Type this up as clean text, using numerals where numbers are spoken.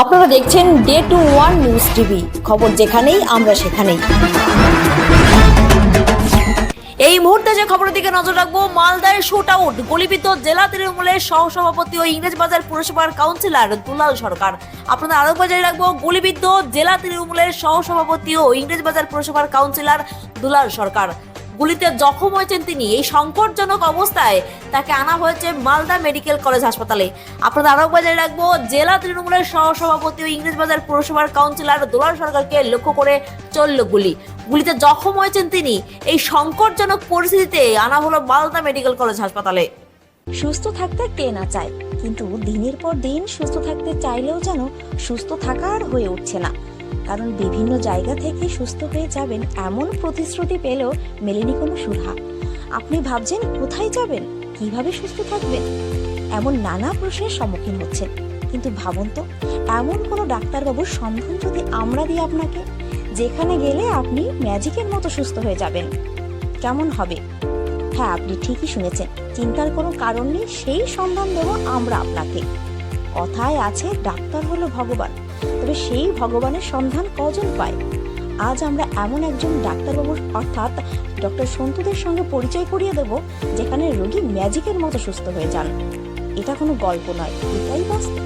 আপনারা দেখছেন day to one news TV, খবর যেখানেই আমরা সেখানেই। এই মুহূর্তে যে খবরের দিকে নজর রাখবো, মালদায় শুট আউট, গুলিবিদ্ধ জেলা তৃণমূলের সহসভাপতি ও ইংরেজবাজার পুরসভার কাউন্সিলর দুলাল সরকার। আপনাদের আরো জানিয়ে রাখবো, গুলিবিদ্ধ জেলা তৃণমূলের সহসভাপতি ও ইংরেজবাজার পুরসভার কাউন্সিলর দুলাল সরকার। গুলিতে জখম হয়েছেন তিনি। এই সংকটজনক অবস্থায় তাকে আনা হয়েছে মালদা মেডিকেল কলেজ হাসপাতালে। আপনাদের আরো জানিয়ে রাখবো, জেলা তৃণমূলের সহসভাপতি ও ইংরেজবাজার পুরসভার কাউন্সিলর দুলাল সরকারকে লক্ষ্য করে চলল গুলি। গুলিতে জখম হয়েছেন তিনি। এই সংকটজনক পরিস্থিতিতে আনা হলো মালদা মেডিকেল কলেজ হাসপাতালে। সুস্থ থাকতে কে না চায়, কিন্তু দিনের পর দিন সুস্থ থাকতে চাইলেও যেন সুস্থ থাকা আর হয়ে উঠছে না। কারণ বিভিন্ন জায়গা থেকে সুস্থ হয়ে যাবেন এমন প্রতিশ্রুতি পেলেও মেলেনি কোনো সুরাহা। আপনি ভাবছেন কোথায় যাবেন, কিভাবে সুস্থ থাকবেন, এমন নানা প্রশ্নের সম্মুখীন হচ্ছেন। কিন্তু ভাবুন তো, এমন কোনো ডাক্তারবাবুর সন্ধান যদি আমরা দিই আপনাকে, যেখানে গেলে আপনি ম্যাজিকের মতো সুস্থ হয়ে যাবেন, কেমন হবে? হ্যাঁ, আপনি ঠিকই শুনেছেন, চিন্তার কোনো কারণ নেই। সেই সন্ধান দেব আমরা আপনাকে। কথায় আছে, ডাক্তার হলো ভগবান, তবে সেই ভগবানের সন্ধান কজন পায়? আজ আমরা এমন একজন ডাক্তারবাবুর অর্থাৎ ডক্টর সন্তুদের সঙ্গে পরিচয় করিয়ে দেব, যেখানে রোগী ম্যাজিকের মতো সুস্থ হয়ে যান। এটা কোনো গল্প নয়, এটাই বাস্তব।